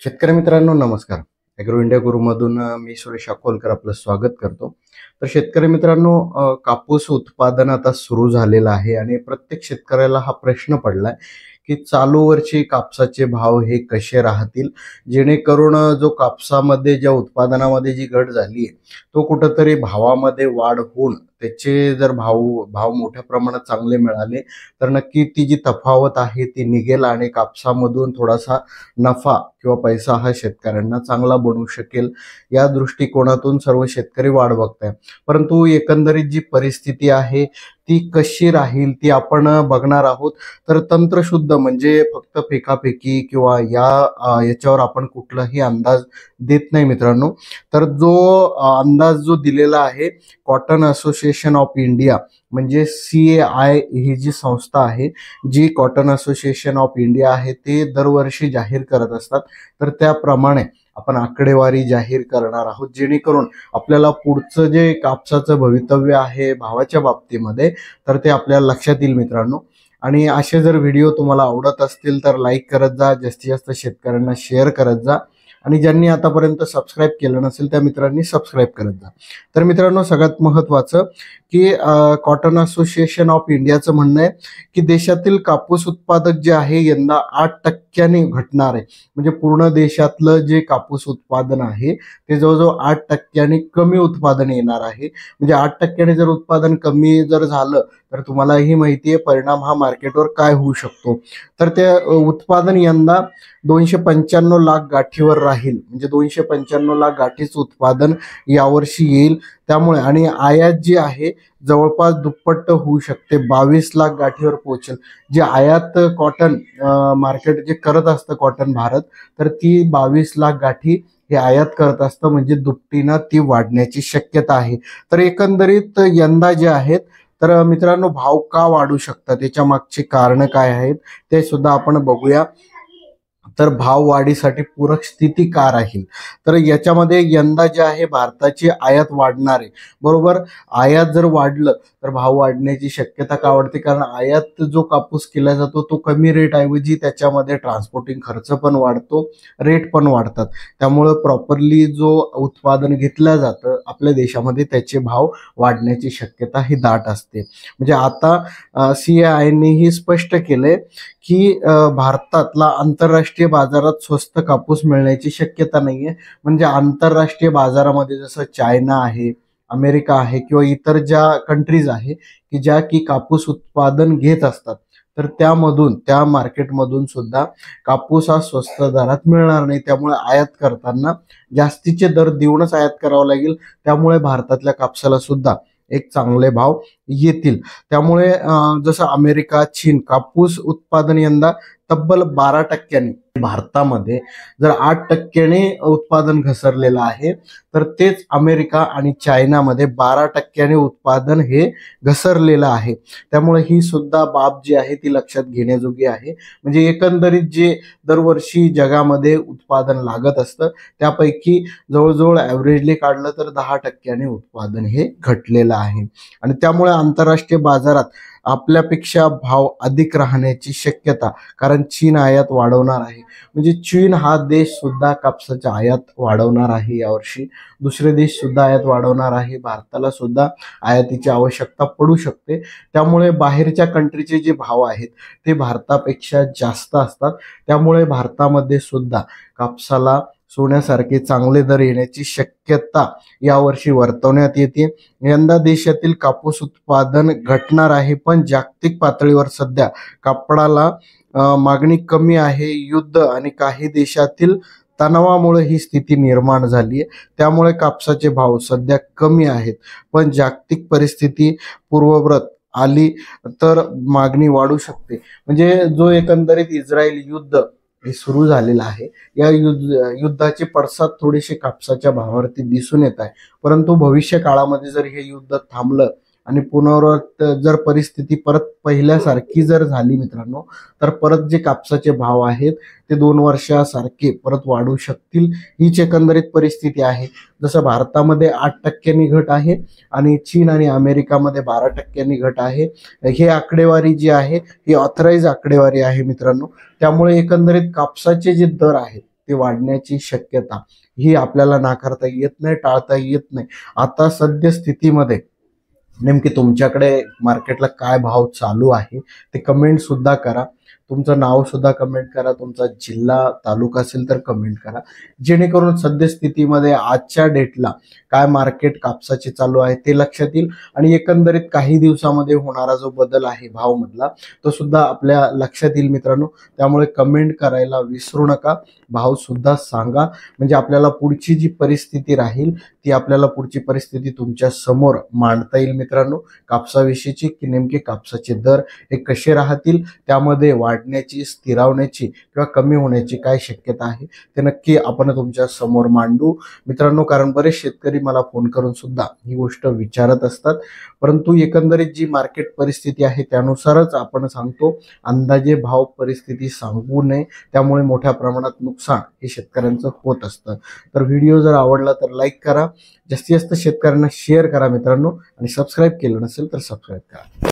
शेतकरी मित्रांनो नमस्कार. ॲग्रो इंडिया गुरुमधून मी सुरेश अकोलकर आपलं स्वागत करतो. तर शेतकरी मित्रांनो, कापूस उत्पादन आता सुरू झालेलं आहे आणि प्रत्येक शेतकऱ्याला हा प्रश्न पडलाय की चालू वर्षी कापसाचे भाव हे कसे राहतील, जेणेकरून जो कापसामध्ये ज्या उत्पादनामध्ये जी घट झाली आहे तो कुठंतरी भावामध्ये वाढ होऊन त्याचे जर भाव भाव मोठ्या प्रमाणात चांगले मिळाले तर नक्की ती जी तफावत आहे ती निघेल आणि कापसामधून थोडासा नफा किंवा पैसा हा शेतकऱ्यांना चांगला बनवू शकेल. या दृष्टिकोनातून सर्व शेतकरी वाट बघताय. परंतु एकंदरीत जी परिस्थिती आहे ती कशी राहील ती आपण बघणार आहोत. तर तंत्रशुद्ध म्हणजे फक्त फेकाफेकी किंवा याच्यावर आपण कुठलाही अंदाज देत नाही मित्रांनो. तर जो अंदाज जो दिलेला आहे कॉटन असोसिएशन ऑफ इंडिया म्हणजे CAI ही जी संस्था आहे, जी कॉटन असोसिएशन ऑफ इंडिया आहे, ते दरवर्षी जाहीर करत असतात. तर त्याप्रमाणे आपण आकडेवारी जाहीर करणार आहोत, जेणेकरून आपल्याला पुढचं जे कापसाचं भवितव्य आहे भावाच्या बाबतीमध्ये तर ते आपल्याला लक्षात येईल मित्रांनो. आणि असे जर व्हिडिओ तुम्हाला आवडत असतील तर लाईक करत जा, जास्तीत जास्त शेतकऱ्यांना शेअर करत जा आणि ज्यांनी आतापर्यंत सबस्क्राईब केलं नसेल त्या मित्रांनी सबस्क्राईब करत जा. तर मित्रांनो, सगळ्यात महत्त्वाचं की कॉटन असोसिएशन ऑफ इंडियाचं म्हणणं आहे की देशातील कापूस उत्पादक जे आहे यंदा 8% घटणार आहे. म्हणजे पूर्ण देशातलं जे कापूस उत्पादन आहे ते जवळजवळ 8% कमी उत्पादन येणार आहे. म्हणजे 8% जर उत्पादन कमी जर झालं तर तुम्हालाही माहिती आहे परिणाम हा मार्केटवर काय होऊ शकतो. तर ते उत्पादन यंदा 295 लाख गाठीवर राहील. म्हणजे 295 लाख गाठीच उत्पादन यावर्षी येईल. त्यामुळे आणि आयात जी आहे जवळपास दुप्पट होऊ शकते, 22 लाख गाठीवर पोहोचेल. जे आयात कॉटन मार्केट जे करत असतं कॉटन भारत, तर ती 22 लाख गाठी हे आयात करत असतं. म्हणजे दुपटीनं ती वाढण्याची शक्यता आहे. तर एकंदरीत यंदा जे आहेत तर मित्रांनो भाव का वाढू शकतात, त्याच्या मागची कारण काय आहेत ते सुद्धा आपण बघूया. तर भाव वाढीसाठी पूरक स्थिती का राहील, तर याच्यामध्ये यंदा जे आहे भारताची आयात वाढणार आहे. बरोबर, आयात जर वाढलं तर भाव वाढण्याची शक्यता का वाढते, कारण आयात जो कापूस केला जातो तो कमी रेट ऐवजी त्याच्यामध्ये ट्रान्सपोर्टिंग खर्च पण वाढतो, रेट पण वाढतात. त्यामुळे प्रॉपरली जो उत्पादन घेतलं जातं आपल्या देशामध्ये त्याचे भाव वाढण्याची शक्यता ही दाट असते. म्हणजे आता CAI ने ही स्पष्ट केलंय की भारतातला आंतरराष्ट्रीय बाजारात स्वस्त कापूस मिळण्याची शक्यता नाहीये. म्हणजे आंतरराष्ट्रीय बाजारामध्ये जसं चायना आहे, अमेरिका आहे किंवा इतर ज्या कंट्रीज आहे की ज्या की कापूस उत्पादन घेत असतात, तर त्या मार्केटमधून सुद्धा कापूस हा स्वस्त दरात मिळणार नाही. त्यामुळे आयात करताना जास्तीचे दर देऊनच आयात करावं लागेल. त्यामुळे भारतातल्या कापसाला सुद्धा एक चांगले भाव येतील. त्यामुळे जसं अमेरिका, चीन कापूस उत्पादन यंदा तब्बल 12%, भारतामध्ये जर 8% उत्पादन घसरलेलं आहे तर तेच अमेरिका आणि चायनामध्ये 12% उत्पादन हे घसरलेलं आहे. त्यामुळे ही सुद्धा बाब जी आहे ती लक्षात घेण्याजोगी आहे. म्हणजे एकंदरीत जे दरवर्षी जगामध्ये उत्पादन लागत असतं त्यापैकी जवळजवळ ॲव्हरेजली काढलं तर 10% उत्पादन हे घटलेलं आहे. आणि त्यामुळे आंतरराष्ट्रीय बाजारात आपल्यापेक्षा भाव अधिक राहण्याची शक्यता, कारण चीन आयात वाढवणार आहे. म्हणजे चीन हा देश सुद्धा कापसाच्या आयात वाढवणार आहे यावर्षी. दुसरे देश सुद्धा आयात वाढवणार आहे. भारताला सुद्धा आयातीची आवश्यकता पडू शकते. त्यामुळे बाहेरच्या कंट्रीचे जे भाव आहेत ते भारतापेक्षा जास्त असतात. त्यामुळे भारतामध्ये सुद्धा कापसाला सोन्यासारखे चांगले दर येण्याची शक्यता यावर्षी वर्तवण्यात येते. यंदा देशातील कापूस उत्पादन घटणार आहे, पण जागतिक पातळीवर सध्या कापडाला मागणी कमी आहे. युद्ध आणि काही देशातील तणावामुळे ही स्थिती निर्माण झाली आहे. त्यामुळे कापसाचे भाव सध्या कमी आहेत, पण जागतिक परिस्थिती पूर्ववत आली तर मागणी वाढू शकते. म्हणजे जो एकंदरीत इस्रायल युद्ध हे सुरू झालेलं आहे, या युद्धाचे पडसाद थोडेसे कापसाच्या भावावरती दिसून येत आहे. परंतु भविष्य काळामध्ये जर हे युद्ध थांबलं आणि पुनरावृत्त जर परिस्थिती परत पहिल्यासारखी जर झाली मित्रांनो, तर परत जे कापसाचे भाव आहेत ते 2 वर्षासारखे परत वाढू शकतील. हीच एकंदरीत परिस्थिती आहे. जसं भारतामध्ये 8% घट आहे आणि चीन आणि अमेरिकामध्ये 12% घट आहे. हे आकडेवारी जी आहे ही ऑथराईज आकडेवारी आहे मित्रांनो. त्यामुळे एकंदरीत कापसाचे जे दर आहेत ती वाढण्याची शक्यता ही आपल्याला नाकारता येत नाही, टाळता येत नाही. आता सद्यस्थितीमध्ये नेमकी तुमच्याकडे मार्केटला काय भाव चालू आहे ते कमेंट सुद्धा करा. तुमचं नाव सुद्धा कमेंट करा, तुमचा जिल्हा तालुका असेल तर कमेंट करा, जेणेकरून सद्यस्थितीमध्ये आजच्या डेटला काय मार्केट कापसाचे चालू आहे ते लक्षात येईल आणि एकंदरीत काही दिवसामध्ये होणारा जो बदल आहे भावमधला तो सुद्धा आपल्या लक्षात येईल मित्रांनो. त्यामुळे कमेंट करायला विसरू नका, भाव सुद्धा सांगा, म्हणजे आपल्याला पुढची जी परिस्थिती राहील ती आपल्याला पुढची परिस्थिती तुमच्या समोर मांडता येईल मित्रांनो, कापसाविषयीची, की नेमके कापसाचे दर हे कसे राहतील, त्यामध्ये वाढण्याची, स्थिरावण्याची किंवा कमी होण्याची काय शक्यता आहे ते नक्की आपण तुमच्या समोर मांडू मित्रांनो. कारण बरेच शेतकरी मला फोन करून सुद्धा ही गोष्ट विचारत असतात, परंतु एकंदरीत जी मार्केट परिस्थिती आहे त्यानुसारच आपण सांगतो, अंदाजे भाव परिस्थिती सांगू नये, त्यामुळे मोठ्या प्रमाणात नुकसान हे शेतकऱ्यांचं होत असतं. तर व्हिडिओ जर आवडला तर लाईक करा, जास्तीत जास्त शेतकऱ्यांना शेअर करा मित्रांनो, आणि सबस्क्राईब केलं नसेल तर सबस्क्राईब करा.